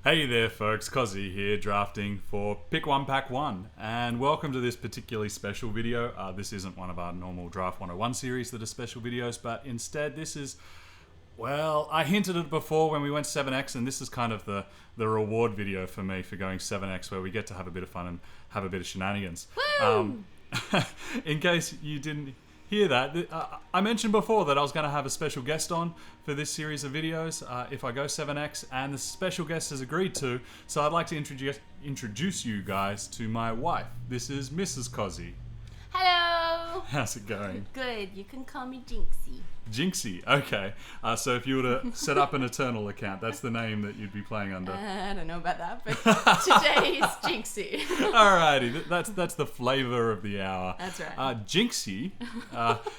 Hey there folks, Kozzi here, drafting for Pick 1 Pack 1, and welcome to this particularly special video. This isn't one of our normal Draft 101 series that are special videos, but instead this is, well, I hinted at it before when we went 7X, and this is kind of the reward video for me for going 7X, where we get to have a bit of fun and have a bit of shenanigans. In case you didn't hear that, I mentioned before that I was going to have a special guest on for this series of videos if I go 7X, and the special guest has agreed to, so I'd like to introduce you guys to my wife. This is Mrs. Kozzi. Hello! How's it going? Good, you can call me Jinxy. Jinxy, okay. So if you were to set up an Eternal account, that's the name that you'd be playing under. I don't know about that, but today is Jinxy. Alrighty, that's the flavor of the hour. That's right. Jinxy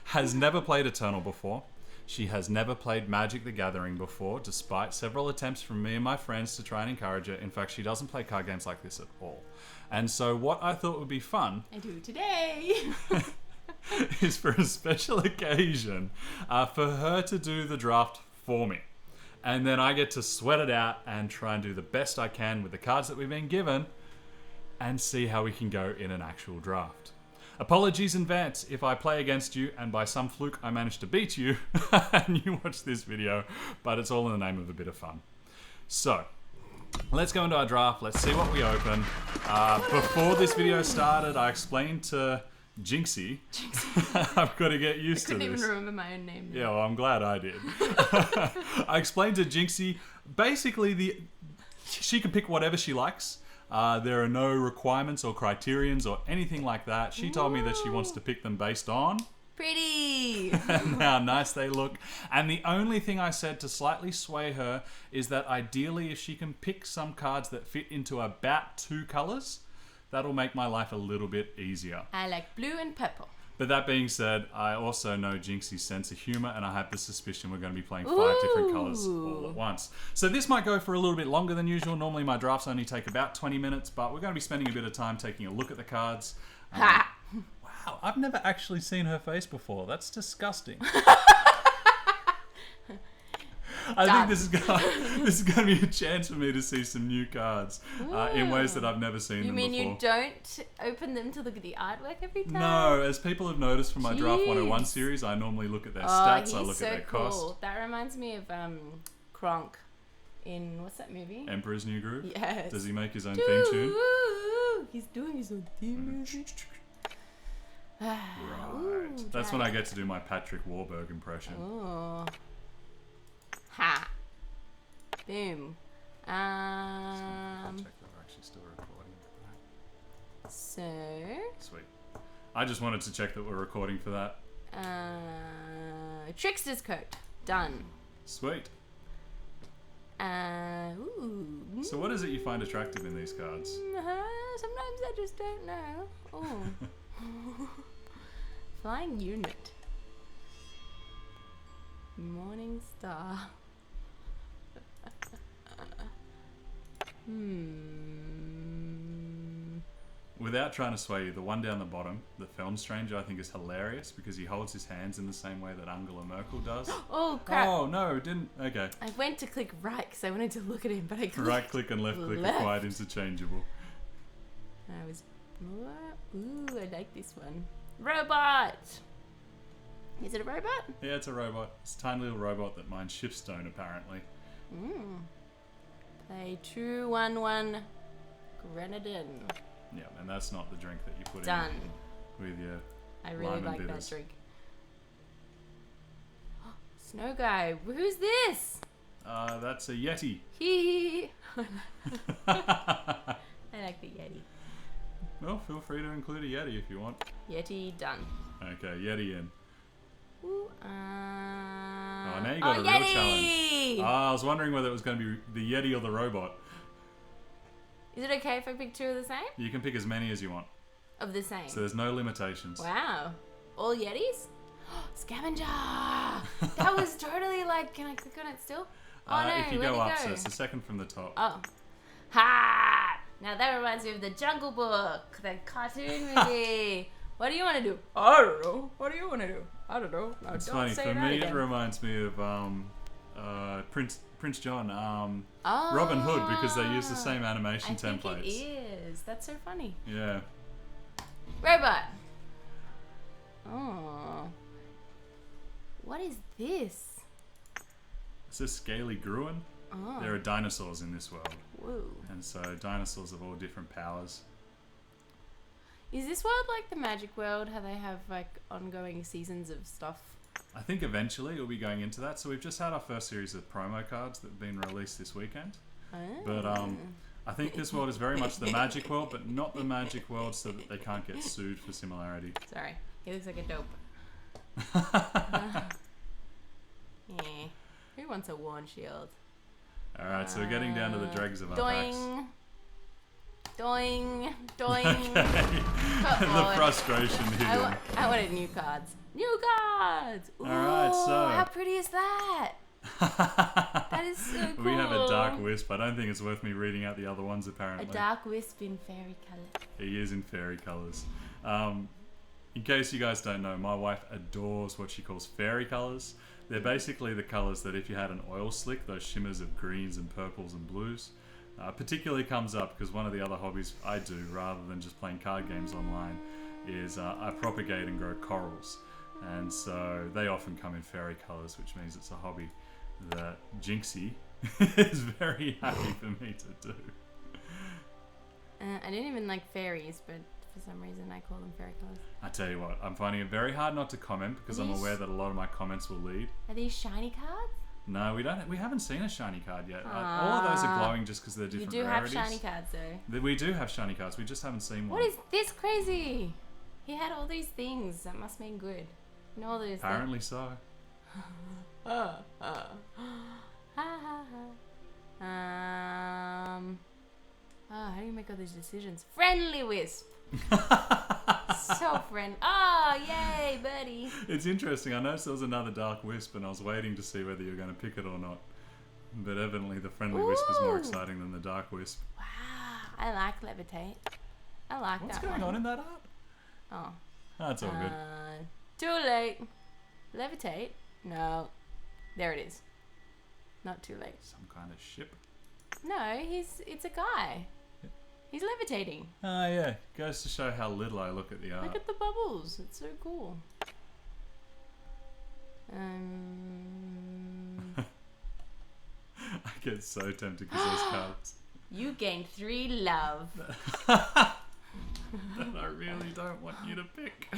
has never played Eternal before. She has never played Magic the Gathering before, despite several attempts from me and my friends to try and encourage her. In fact, she doesn't play card games like this at all. And so what I thought would be fun... I do today. is for a special occasion for her to do the draft for me. And then I get to sweat it out and try and do the best I can with the cards that we've been given and see how we can go in an actual draft. Apologies in advance if I play against you and by some fluke I manage to beat you and you watch this video, but it's all in the name of a bit of fun. So, let's go into our draft. Let's see what we open. Before this video started, I explained to Jinxy. I've got to get used to this. I couldn't even remember my own name. Yeah, well, I'm glad I did. I explained to Jinxy, basically, she can pick whatever she likes. There are no requirements or criterions or anything like that. She told me that she wants to pick them based on... pretty! and how nice they look. And the only thing I said to slightly sway her is that ideally if she can pick some cards that fit into about 2 colours, that'll make my life a little bit easier. I like blue and purple. But that being said, I also know Jinxy's sense of humour, and I have the suspicion we're going to be playing 5 different colours all at once. So this might go for a little bit longer than usual. Normally my drafts only take about 20 minutes, but we're going to be spending a bit of time taking a look at the cards. Wow, I've never actually seen her face before. That's disgusting. I think this is going to be a chance for me to see some new cards in ways that I've never seen them before. You mean you don't open them to look at the artwork every time? No, as people have noticed from my Draft 101 series, I normally look at their stats, I look at their cost. That reminds me of Kronk in, what's that movie? Emperor's New Groove? Yes. Does he make his own theme tune? He's doing his own theme music. Right. That's when I get to do my Patrick Warburg impression. Ooh. Ha. Boom. I'll check that we're actually still recording. So. Sweet. I just wanted to check that we're recording for that. Trickster's coat. Done. Sweet. Ooh. So what is it you find attractive in these cards? Sometimes I just don't know. Oh. Flying unit. Morning Star. Without trying to sway you, the one down the bottom, the Film Stranger, I think is hilarious because he holds his hands in the same way that Angela Merkel does. Oh crap! Oh no, didn't. Okay. I went to click right because I wanted to look at him, but I clicked right click and left click are quite interchangeable. I was. Ooh, I like this one. Robot. Is it a robot? Yeah, it's a robot. It's a tiny little robot that mines shipstone, apparently. Play 2/1/1 Grenadine. Yeah, and that's not the drink that you put Done. in with your I really lime and like bitters. that drink. Snow guy. Who's this? That's a Yeti. Hee. I like the Yeti. Well, feel free to include a Yeti if you want. Yeti done. Okay, Yeti in. Ooh, now you got a real challenge. I was wondering whether it was going to be the Yeti or the robot. Is it okay if I pick 2 of the same? You can pick as many as you want. Of the same? So there's no limitations. Wow. All Yetis? Scavenger! That was totally like, can I click on it still? Oh no, if you go up, so it's the second from the top. Oh. Ha! Now that reminds me of the Jungle Book, the cartoon movie. What do you want to do? I don't know. What do you want to do? I don't know. No, it's don't funny. say For that me, again. it reminds me of Prince John, Oh, Robin Hood, because they use the same animation templates. I think it is. That's so funny. Yeah. Robot. Oh. What is this? It's a scaly Gruen. Oh. There are dinosaurs in this world. Whoa. And so dinosaurs have all different powers. Is this world like the Magic World? How they have like ongoing seasons of stuff? I think eventually we'll be going into that. So we've just had our first series of promo cards that have been released this weekend. Oh. But I think this world is very much the Magic World, but not the Magic World so that they can't get sued for similarity. Sorry. He looks like a dope. Yeah. Who wants a worn shield? Alright, so we're getting down to the dregs of our packs. Doing. Doing. Okay. The frustration here. I wanted new cards. New cards! Ooh, Alright, so. How pretty is that? That is so cool. We have a Dark Wisp. I don't think it's worth me reading out the other ones, apparently. A Dark Wisp in fairy colours. He is in fairy colours. In case you guys don't know, my wife adores what she calls fairy colours. They're basically the colours that if you had an oil slick, those shimmers of greens and purples and blues, particularly comes up because one of the other hobbies I do, rather than just playing card games online, is I propagate and grow corals. And so they often come in fairy colours, which means it's a hobby that Jinxy is very happy for me to do. I didn't even like fairies, but for some reason I call them fairy colours. I tell you what, I'm finding it very hard not to comment because I'm aware that a lot of my comments will lead. Are these shiny cards? No, we haven't seen a shiny card yet. All of those are glowing just because they're different rarities. You do have shiny cards though. We do have shiny cards, we just haven't seen one. What is this crazy? He had all these things. That must mean good. You know all those Apparently so. How do you make all these decisions? Friendly Wisp. So friend. Oh, yay, buddy. It's interesting. I noticed there was another Dark Wisp and I was waiting to see whether you were going to pick it or not. But evidently the Friendly Wisp is more exciting than the Dark Wisp. Wow. I like Levitate. I like What's that going one. on in that art? Oh. That's all good. Too late. Levitate? No. There it is. Not too late. Some kind of ship? No, it's a guy. He's levitating. Ah, yeah. Goes to show how little I look at the art. Look at the bubbles. It's so cool. I get so tempted because those cards. You gained 3 love. That I really don't want you to pick.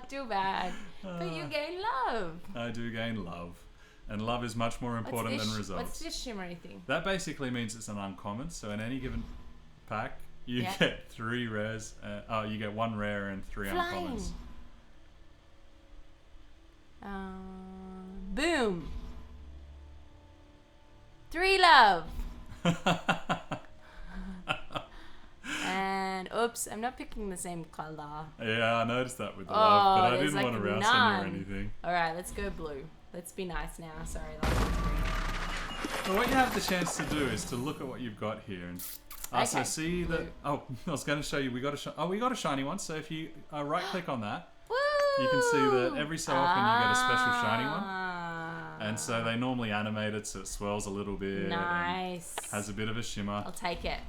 Too bad. But you gain love. I do gain love. And love is much more important than results. What's this shimmery thing? That basically means it's an uncommon. So in any given pack, you get 3 rares. You get 1 rare and 3 uncommons. Boom. 3 love. And oops, I'm not picking the same color. Yeah, I noticed that with the love, but I didn't want to rouse on you or anything. Alright, let's go blue. Let's be nice now. Sorry, that was green. So what you have the chance to do is to look at what you've got here and so see that. Oh, I was going to show you. We got a shiny one. So if you right click on that, you can see that every so often you get a special shiny one. And so they normally animate it so it swells a little bit. Nice. Has a bit of a shimmer. I'll take it.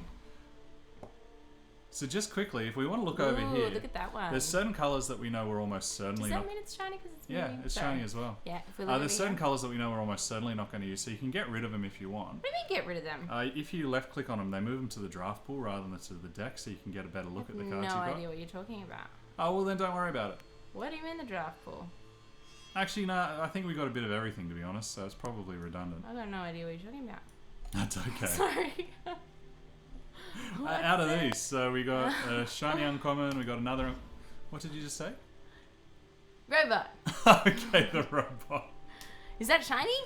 So just quickly, if we want to look over here, look at that one. There's certain colours that we know we're almost certainly Does that mean it's shiny because it's moving? Yeah, it's shiny as well. Yeah, if we look there's certain colours that we know we're almost certainly not going to use, so you can get rid of them if you want. What do you mean get rid of them? If you left click on them, they move them to the draft pool rather than to the deck, so you can get a better look at the cards you've got. No idea what you're talking about. Oh, well then don't worry about it. What do you mean the draft pool? Actually, no, I think we got a bit of everything, to be honest, so it's probably redundant. I got no idea what you're talking about. That's okay. Sorry. Out of these, so we got a shiny uncommon, we got another. What did you just say? Robot. Okay, the robot. Is that shiny?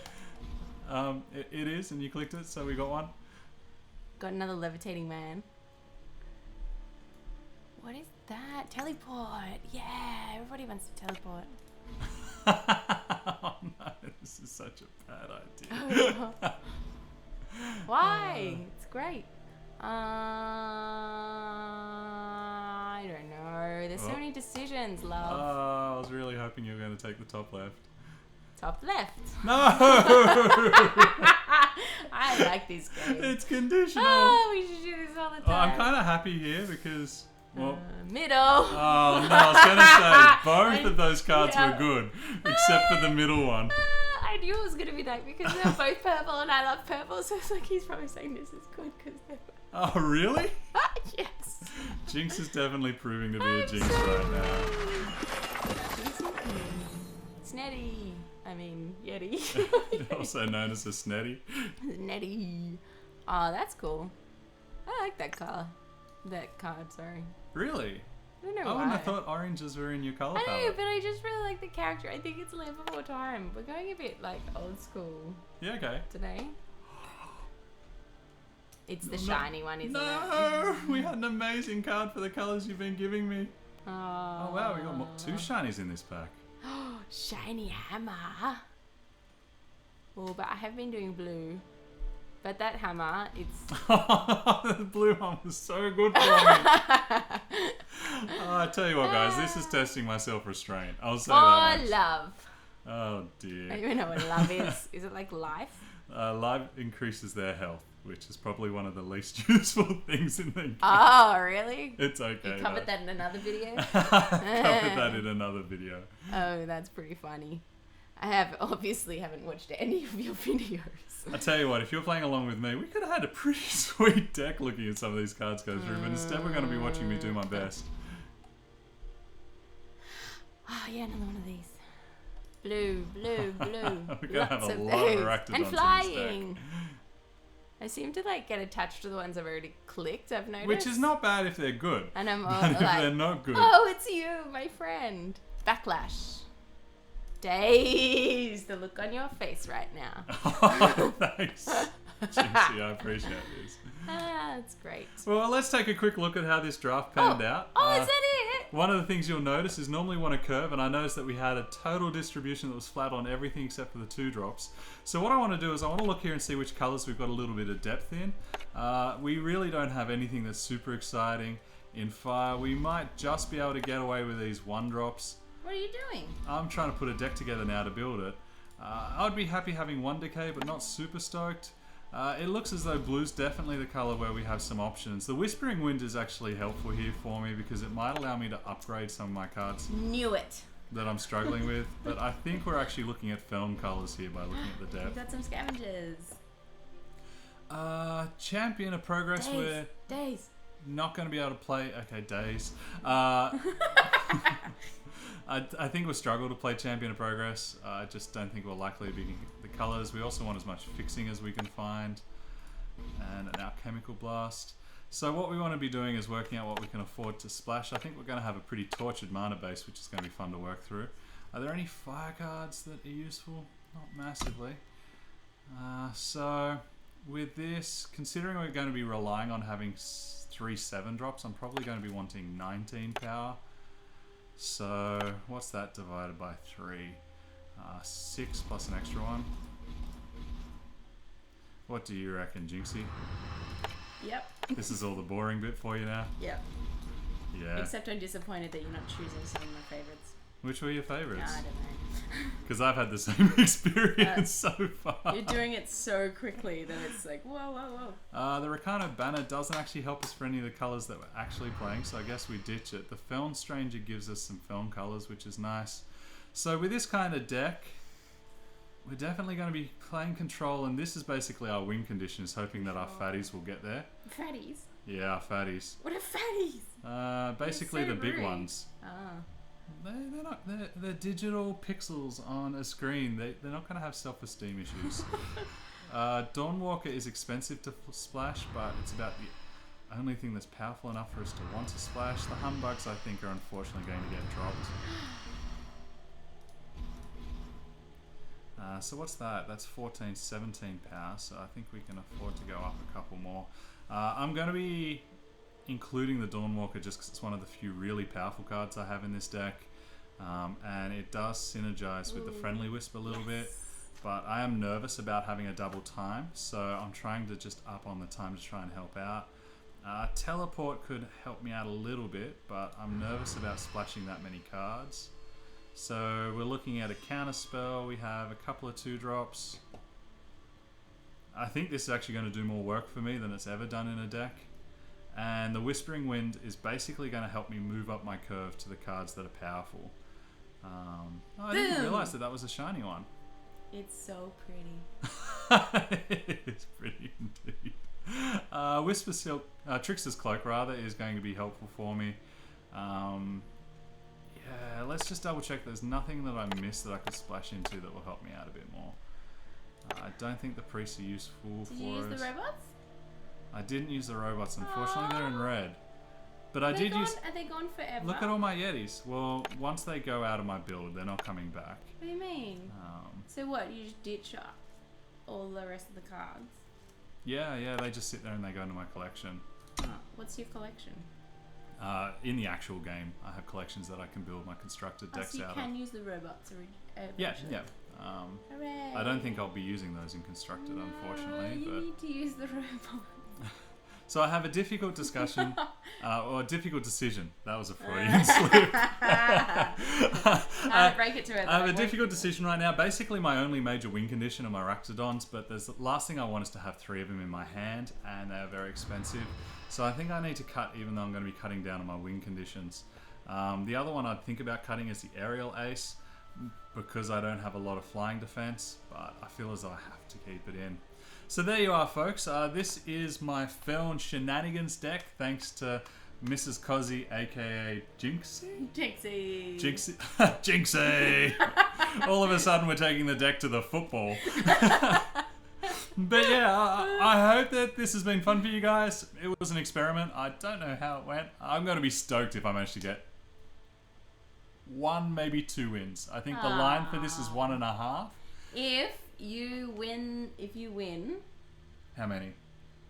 It is, and you clicked it, so we got one. Got another levitating man. What is that? Teleport. Yeah, everybody wants to teleport. Oh no, this is such a bad idea. Why? It's great. I don't know. There's so many decisions, love. I was really hoping you were going to take the top left. Top left. No! I like this game. It's conditional. Oh, we should do this all the Oh, I'm time. kind of happy here because, well, Middle. oh no, I was going to say both of those cards Yeah. were good, except for the middle one. I knew it was going to be that because they're both purple and I love purple, so it's like he's probably saying this is good because they're Oh, really? yes. Jinx is definitely proving to be a I'm Jinx so right now. Snetty. I mean, Yeti. Also known as a snetty. Netty. Oh, that's cool. I like that color. That card, sorry. Really? I don't know I why. wouldn't have thought oranges were in your colour I know, palette. but I just really like the character. I think it's Land Before Time. We're going a bit like old school Yeah, okay. today. It's the No. shiny one, isn't it? No! We had an amazing card for the colours you've been giving me. Oh, Oh wow, we got 2 shinies in this pack. shiny hammer. Oh, but I have been doing blue. But that hammer, it's... The blue one was so good for me. I tell you what, guys, this is testing my self-restraint. I'll say that For much. love. Oh I don't dear. even know what love is. Is it like life? Live increases their health, which is probably one of the least useful things in the game. Oh, really? It's okay. You covered though. that in another video? Covered that in another video. Oh, that's pretty funny. I haven't watched any of your videos. I tell you what, if you're playing along with me, we could have had a pretty sweet deck looking at some of these cards go through, but instead we're going to be watching me do my best. Oh, yeah, another one of these. Blue, blue, blue. We're going to have Lots a of lot of those. Arachnodons And in this flying. deck. I seem to like get attached to the ones I've already clicked, I've noticed. Which is not bad if they're good. And I'm all But if like, they're not good. oh, it's you, my friend. Backlash. Days. The look on your face right now. Oh, thanks. Jinxy, I appreciate this. Ah, that's great. Well, let's take a quick look at how this draft panned out. Oh, is that it? One of the things you'll notice is normally when a curve, and I noticed that we had a total distribution that was flat on everything except for the 2 drops. So what I want to do is I want to look here and see which colours we've got a little bit of depth in. We really don't have anything that's super exciting in fire. We might just be able to get away with these 1 drops. What are you doing? I'm trying to put a deck together now to build it. I'd be happy having 1 decay, but not super stoked. It looks as though blue's definitely the colour where we have some options. The Whispering Wind is actually helpful here for me because it might allow me to upgrade some of my cards Knew it. that I'm struggling with. But I think we're actually looking at film colours here by looking at the We've depth. got some scavengers. Champion of Progress, we're Days. not going to be able to play. Okay, days. I think we'll struggle to play Champion of Progress. I just don't think we're likely to be the colours. We also want as much fixing as we can find. And an Alchemical Blast. So what we want to be doing is working out what we can afford to splash. I think we're going to have a pretty tortured mana base, which is going to be fun to work through. Are there any fire cards that are useful? Not massively. So with this, considering we're going to be relying on having 3 7 drops, I'm probably going to be wanting 19 power. So what's that divided by 3? 6 plus an extra one. What do you reckon, Jinxy? Yep. This is all the boring bit for you now? Yep. Yeah. Except I'm disappointed that you're not choosing some of my favourites. Which were your No, favourites? I don't know. Because I've had the same experience so far. You're doing it so quickly that it's like, whoa, whoa, whoa. The Rakano banner doesn't actually help us for any of the colours that we're actually playing, so I guess we ditch it. The Feln Stranger gives us some Feln colours, which is nice. So with this kind of deck, we're definitely going to be playing control, and this is basically our win condition, is hoping that our fatties will get there. Fatties? Yeah, our fatties. What are fatties? Basically so the big rude. ones. Oh. They're not. They're digital pixels on a screen. They're not going to have self-esteem issues. Dawnwalker is expensive to splash, but it's about the only thing that's powerful enough for us to want to splash. The Humbugs, I think, are unfortunately going to get dropped. So what's that? That's 14, 17 power, so I think we can afford to go up a couple more. I'm going to be including the Dawnwalker just because it's one of the few really powerful cards I have in this deck. And it does synergize with the Friendly Wisp a little bit, but I am nervous about having a double time, so I'm trying to just up on the time to try and help out. Teleport could help me out a little bit, but I'm nervous about splashing that many cards. So we're looking at a counter spell. We have a couple of 2 drops. I think this is actually going to do more work for me than it's ever done in a deck. And the Whispering Wind is basically going to help me move up my curve to the cards that are powerful. I didn't realise that was a shiny one. It's so pretty. It's pretty indeed. Whisper Silk, Trickster's Cloak rather, is going to be helpful for me. Yeah, let's just double check there's nothing that I missed that I could splash into that will help me out a bit more. I don't think the priests are useful for us. Did you use the robots? I didn't use the robots, unfortunately. They're in red. But I did use... Are they gone forever? Look at all my Yetis. Well, once they go out of my build, they're not coming back. What do you mean? So what, you just ditch up all the rest of the cards? Yeah, they just sit there and they go into my collection. Oh, what's your collection? In the actual game, I have collections that I can build my constructed decks so out of. You can use the robots Yeah. Hooray. I don't think I'll be using those in constructed, unfortunately. You need to use the robot. So I have a difficult discussion, or a difficult decision. That was a Freudian slip. Break it to it. I have a difficult decision right now. Basically, my only major win condition are my Raxodons, but the last thing I want is to have 3 of them in my hand, and they are very expensive. So I think I need to cut, even though I'm going to be cutting down on my win conditions. The other one I'd think about cutting is the Aerial Ace, because I don't have a lot of flying defense, but I feel as though I have to keep it in. So there you are, folks. This is my Shenanigans deck, thanks to Mrs. Kozzi, aka Jinxy? Jinxy. Jinxy! All of a sudden we're taking the deck to the football. But yeah, I hope that this has been fun for you guys. It was an experiment. I don't know how it went. I'm going to be stoked if I manage to get 1, maybe 2 wins. I think the line for this is 1.5. If you win. How many?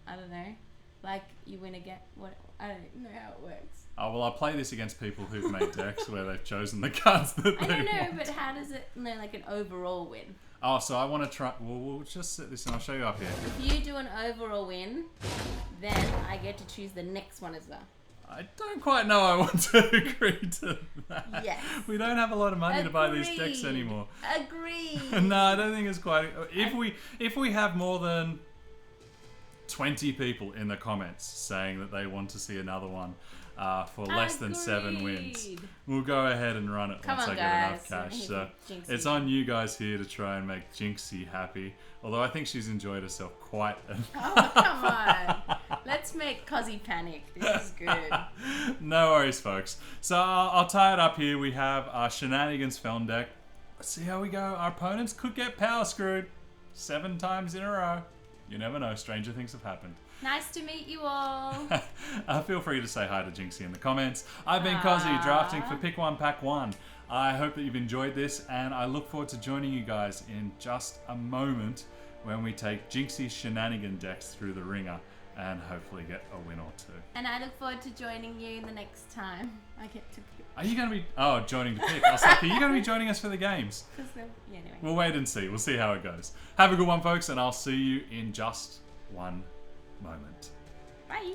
I don't know. Like, you win again. What? I don't know how it works. Oh, well, I play this against people who've made decks where they've chosen the cards that they want. I don't know, but how does it, like an overall win? Oh, so I want to try... Well, we'll just set this and I'll show you up here. If you do an overall win, then I get to choose the next one as well. I don't quite know I want to agree to that. Yes. We don't have a lot of money to buy these decks anymore. Agreed. No, I don't think it's quite... If we have more than 20 people in the comments saying that they want to see another one for less than 7 wins, we'll go ahead and run it once I get enough cash. So it's on you guys here to try and make Jinxy happy. Although I think she's enjoyed herself quite a... Oh, come on. Let's make Kozzi panic. This is good. No worries, folks. So I'll tie it up here. We have our Shenanigans film deck. Let's see how we go. Our opponents could get power screwed 7 times in a row. You never know. Stranger things have happened. Nice to meet you all. Feel free to say hi to Jinxy in the comments. I've been Kozzi, drafting for Pick 1 Pack 1. I hope that you've enjoyed this, and I look forward to joining you guys in just a moment when we take Jinxy's Shenanigan decks through the ringer and hopefully get a win or 2. And I look forward to joining you the next time I get to pick. Are you going to be... Oh, joining to pick. I was like, are you going to be joining us for the games? Yeah, anyway. We'll wait and see. We'll see how it goes. Have a good one, folks, and I'll see you in just one moment. Bye.